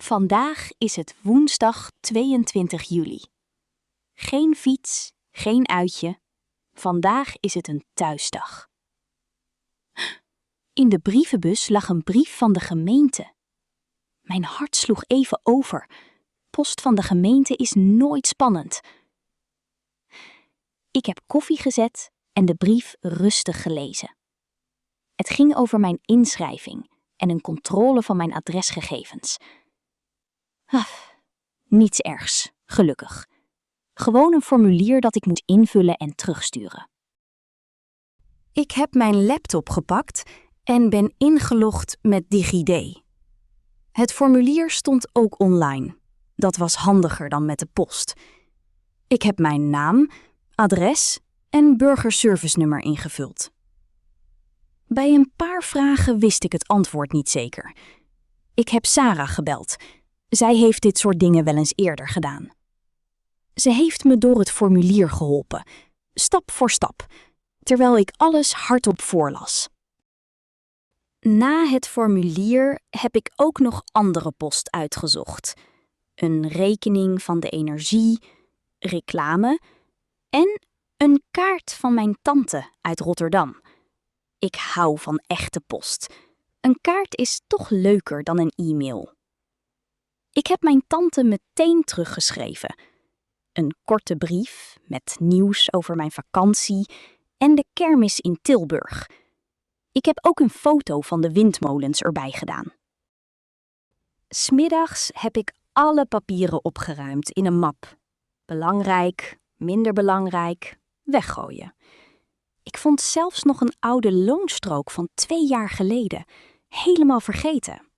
Vandaag is het woensdag 22 juli. Geen fiets, geen uitje. Vandaag is het een thuisdag. In de brievenbus lag een brief van de gemeente. Mijn hart sloeg even over. Post van de gemeente is nooit spannend. Ik heb koffie gezet en de brief rustig gelezen. Het ging over mijn inschrijving en een controle van mijn adresgegevens. Niets ergs, gelukkig. Gewoon een formulier dat ik moet invullen en terugsturen. Ik heb mijn laptop gepakt en ben ingelogd met DigiD. Het formulier stond ook online. Dat was handiger dan met de post. Ik heb mijn naam, adres en burgerservice-nummer ingevuld. Bij een paar vragen wist ik het antwoord niet zeker. Ik heb Sarah gebeld. Zij heeft dit soort dingen wel eens eerder gedaan. Ze heeft me door het formulier geholpen, stap voor stap, terwijl ik alles hardop voorlas. Na het formulier heb ik ook nog andere post uitgezocht. Een rekening van de energie, reclame en een kaart van mijn tante uit Rotterdam. Ik hou van echte post. Een kaart is toch leuker dan een e-mail. Ik heb mijn tante meteen teruggeschreven. Een korte brief met nieuws over mijn vakantie en de kermis in Tilburg. Ik heb ook een foto van de windmolens erbij gedaan. 'S Middags heb ik alle papieren opgeruimd in een map. Belangrijk, minder belangrijk, weggooien. Ik vond zelfs nog een oude loonstrook van 2 jaar geleden. Helemaal vergeten.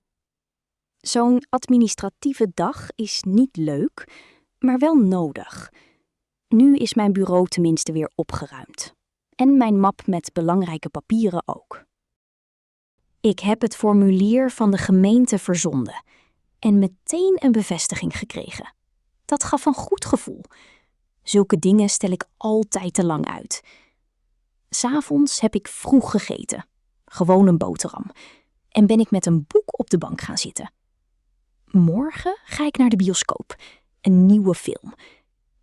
Zo'n administratieve dag is niet leuk, maar wel nodig. Nu is mijn bureau tenminste weer opgeruimd. En mijn map met belangrijke papieren ook. Ik heb het formulier van de gemeente verzonden en meteen een bevestiging gekregen. Dat gaf een goed gevoel. Zulke dingen stel ik altijd te lang uit. 'S Avonds heb ik vroeg gegeten. Gewoon een boterham. En ben ik met een boek op de bank gaan zitten. Morgen ga ik naar de bioscoop. Een nieuwe film.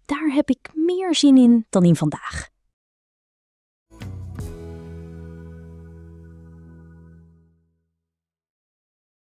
Daar heb ik meer zin in dan in vandaag.